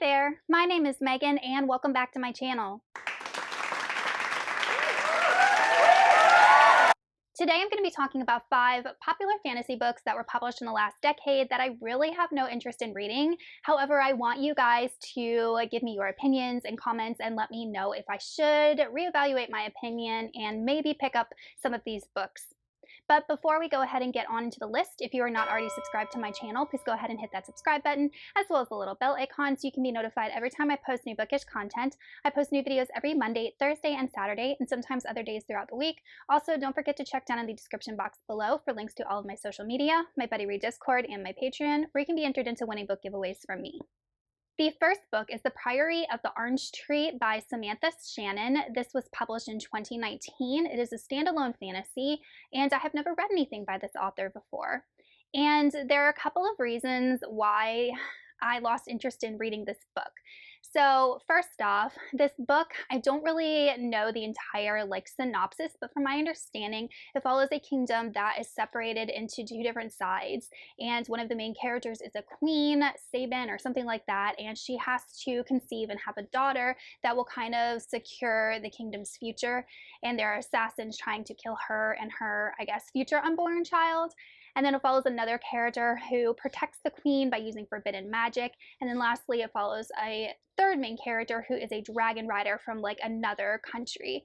there, my name is Megan and welcome back to my channel. Today I'm going to be talking about 5 popular fantasy books that were published in the last decade that I really have no interest in reading. However, I want you guys to give me your opinions and comments and let me know if I should reevaluate my opinion and maybe pick up some of these books. But before we go ahead and get on into the list, if you are not already subscribed to my channel, please go ahead and hit that subscribe button, as well as the little bell icon so you can be notified every time I post new bookish content. I post new videos every Monday, Thursday, and Saturday, and sometimes other days throughout the week. Also, don't forget to check down in the description box below for links to all of my social media, my Buddy Read Discord, and my Patreon, where you can be entered into winning book giveaways from me. The first book is The Priory of the Orange Tree by Samantha Shannon. This was published in 2019. It is a standalone fantasy, and I have never read anything by this author before. And there are a couple of reasons why I lost interest in reading this book. So first off, this book, I don't really know the entire synopsis, but from my understanding, it follows a kingdom that is separated into 2 different sides. And one of the main characters is a queen, Sabin, or something like that. And she has to conceive and have a daughter that will kind of secure the kingdom's future. And there are assassins trying to kill her and her, I guess, future unborn child. And then it follows another character who protects the queen by using forbidden magic. And then lastly, it follows a third main character who is a dragon rider from another country.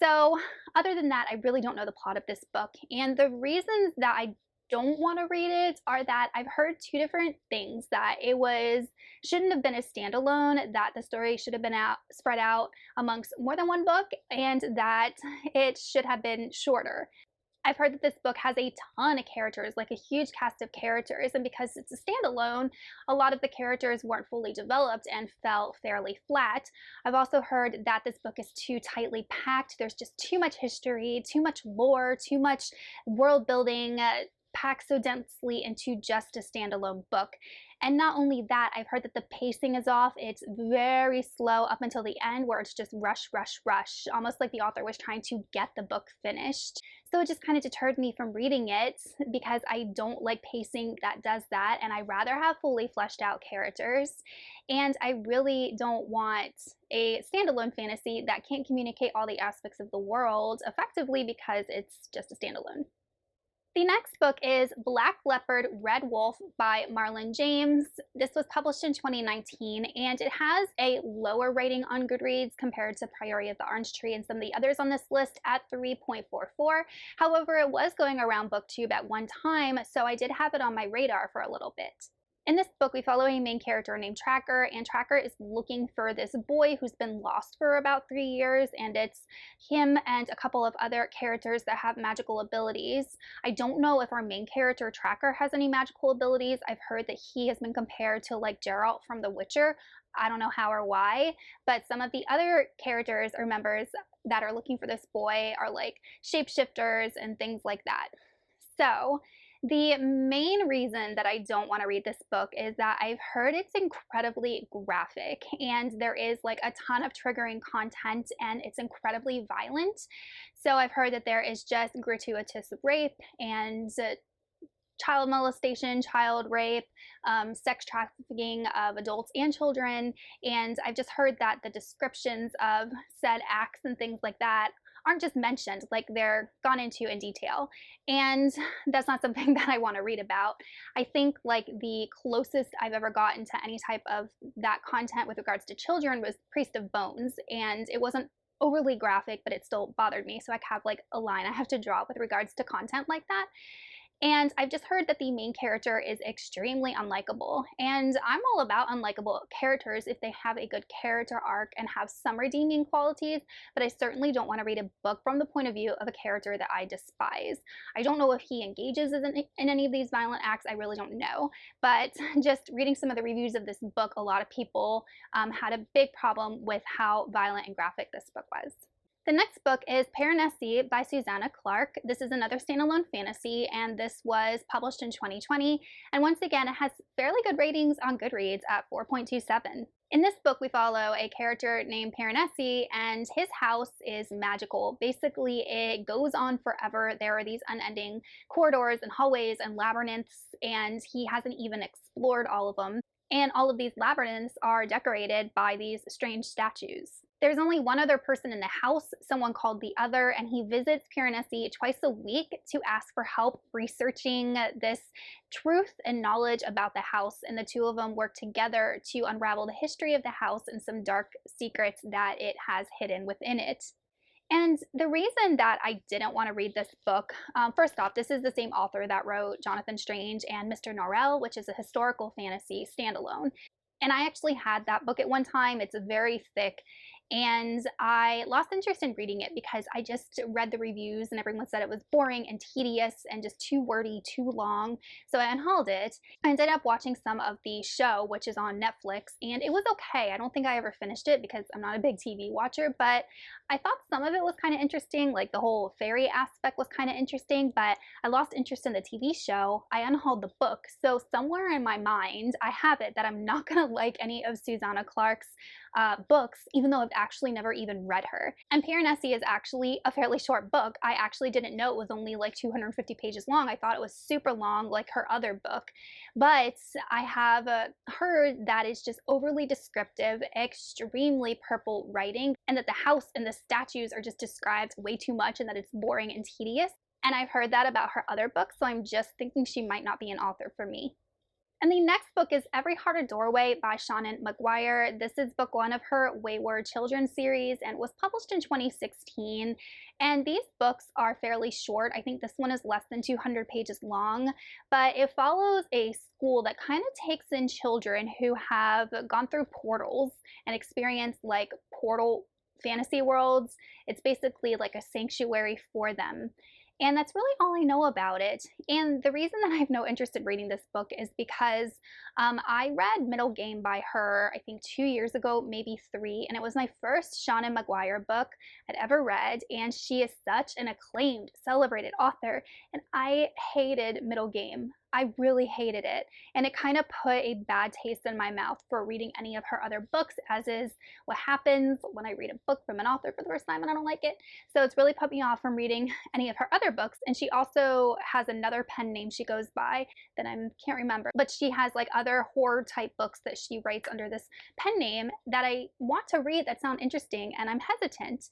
So other than that, I really don't know the plot of this book. And the reasons that I don't want to read it are that I've heard 2 different things: that it shouldn't have been a standalone, that the story should have been spread out amongst more than one book, and that it should have been shorter. I've heard that this book has a ton of characters, a huge cast of characters, and because it's a standalone, a lot of the characters weren't fully developed and fell fairly flat. I've also heard that this book is too tightly packed. There's just too much history, too much lore, too much world building, packed so densely into just a standalone book. And not only that, I've heard that the pacing is off. It's very slow up until the end, where it's just rush, rush, rush, almost like the author was trying to get the book finished. So it just kind of deterred me from reading it because I don't like pacing that does that, and I rather have fully fleshed out characters. And I really don't want a standalone fantasy that can't communicate all the aspects of the world effectively because it's just a standalone. The next book is Black Leopard, Red Wolf by Marlon James. This was published in 2019, and it has a lower rating on Goodreads compared to Priory of the Orange Tree and some of the others on this list at 3.44. However, it was going around BookTube at one time, so I did have it on my radar for a little bit. In this book, we follow a main character named Tracker, and Tracker is looking for this boy who's been lost for about 3 years, and it's him and a couple of other characters that have magical abilities. I don't know if our main character, Tracker, has any magical abilities. I've heard that he has been compared to Geralt from The Witcher. I don't know how or why, but some of the other characters or members that are looking for this boy are shapeshifters and things like that. So the main reason that I don't want to read this book is that I've heard it's incredibly graphic, and there is a ton of triggering content, and it's incredibly violent. So I've heard that there is just gratuitous rape and child molestation, child rape, sex trafficking of adults and children, and I've just heard that the descriptions of said acts and things like that aren't just mentioned, they're gone into in detail. And that's not something that I want to read about. I think the closest I've ever gotten to any type of that content with regards to children was Priest of Bones, and it wasn't overly graphic, but it still bothered me. So I have a line I have to draw with regards to content like that. And I've just heard that the main character is extremely unlikable. And I'm all about unlikable characters if they have a good character arc and have some redeeming qualities, but I certainly don't want to read a book from the point of view of a character that I despise. I don't know if he engages in any of these violent acts. I really don't know. But just reading some of the reviews of this book, a lot of people had a big problem with how violent and graphic this book was. The next book is Piranesi by Susanna Clark. This is another standalone fantasy, and this was published in 2020. And once again, it has fairly good ratings on Goodreads at 4.27. In this book, we follow a character named Piranesi, and his house is magical. Basically, it goes on forever. There are these unending corridors and hallways and labyrinths, and he hasn't even explored all of them. And all of these labyrinths are decorated by these strange statues. There's only one other person in the house, someone called the Other, and he visits Piranesi twice a week to ask for help researching this truth and knowledge about the house. And the two of them work together to unravel the history of the house and some dark secrets that it has hidden within it. And the reason that I didn't want to read this book, first off, this is the same author that wrote Jonathan Strange and Mr. Norrell, which is a historical fantasy standalone. And I actually had that book at one time. It's very thick. And I lost interest in reading it because I just read the reviews and everyone said it was boring and tedious and just too wordy, too long. So I unhauled it. I ended up watching some of the show, which is on Netflix, and it was okay. I don't think I ever finished it because I'm not a big TV watcher, but I thought some of it was kind of interesting. Like the whole fairy aspect was kind of interesting, but I lost interest in the TV show. I unhauled the book. So somewhere in my mind, I have it that I'm not going to like any of Susanna Clarke's books, even though I've actually never even read her. And Piranesi is actually a fairly short book. I actually didn't know it was only like 250 pages long. I thought it was super long like her other book. But I have heard that it's just overly descriptive, extremely purple writing, and that the house and the statues are just described way too much and that it's boring and tedious. And I've heard that about her other books, so I'm just thinking she might not be an author for me. And the next book is Every Heart a Doorway by Seanan McGuire. This is book one of her Wayward Children series and was published in 2016. And these books are fairly short. I think this one is less than 200 pages long, but it follows a school that kind of takes in children who have gone through portals and experienced like portal fantasy worlds. It's basically like a sanctuary for them. And that's really all I know about it. And the reason that I have no interest in reading this book is because I read Middle Game by her, I think 2 years ago, maybe 3, and it was my first Seanan McGuire book I'd ever read, and she is such an acclaimed, celebrated author, and I hated Middle Game. I really hated it, and it kind of put a bad taste in my mouth for reading any of her other books, as is what happens when I read a book from an author for the first time and I don't like it. So it's really put me off from reading any of her other books. And she also has another pen name she goes by that I can't remember, but she has like other horror type books that she writes under this pen name that I want to read that sound interesting, and I'm hesitant.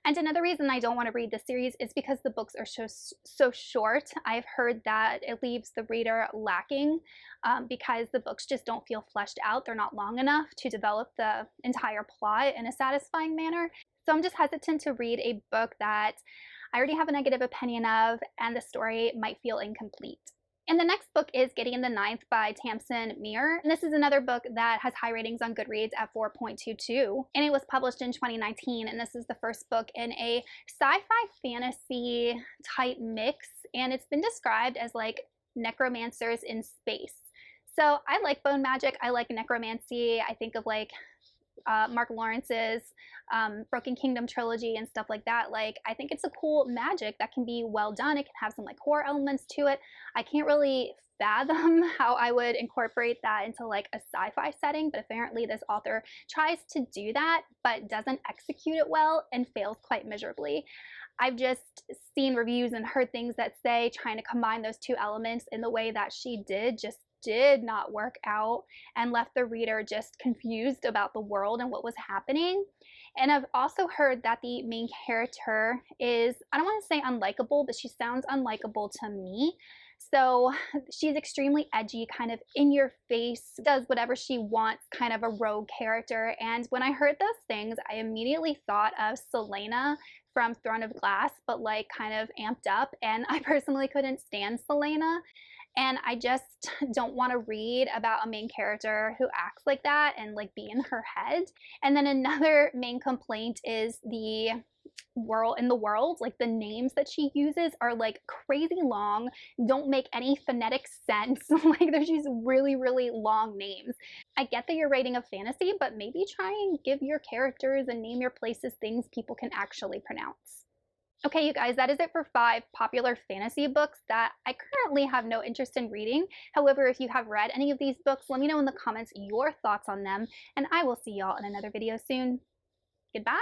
And another reason I don't want to read this series is because the books are so short. I've heard that it leaves the reader lacking because the books just don't feel fleshed out. They're not long enough to develop the entire plot in a satisfying manner. So I'm just hesitant to read a book that I already have a negative opinion of and the story might feel incomplete. And the next book is Gideon the Ninth by Tamsin Muir. And this is another book that has high ratings on Goodreads at 4.22. And it was published in 2019. And this is the first book in a sci-fi fantasy type mix. And it's been described as like necromancers in space. So I like bone magic. I like necromancy. I think of like Mark Lawrence's Broken Kingdom trilogy and stuff like that. Like, I think it's a cool magic that can be well done. It can have some like horror elements to it. I can't really fathom how I would incorporate that into like a sci-fi setting, but apparently this author tries to do that but doesn't execute it well and fails quite miserably. I've just seen reviews and heard things that say trying to combine those two elements in the way that she just did not work out and left the reader just confused about the world and what was happening. And I've also heard that the main character is, I don't want to say unlikable, but she sounds unlikable to me. So she's extremely edgy, kind of in your face, does whatever she wants, kind of a rogue character. And when I heard those things, I immediately thought of Selena from Throne of Glass, but like kind of amped up. And I personally couldn't stand Selena. And I just don't want to read about a main character who acts like that and like be in her head. And then another main complaint is the world, like the names that she uses are like crazy long, don't make any phonetic sense. Like there's these really long names. I get that you're writing a fantasy, but maybe try and give your characters and name your places things people can actually pronounce. Okay, you guys, that is it for 5 popular fantasy books that I currently have no interest in reading. However, if you have read any of these books, let me know in the comments your thoughts on them, and I will see y'all in another video soon. Goodbye!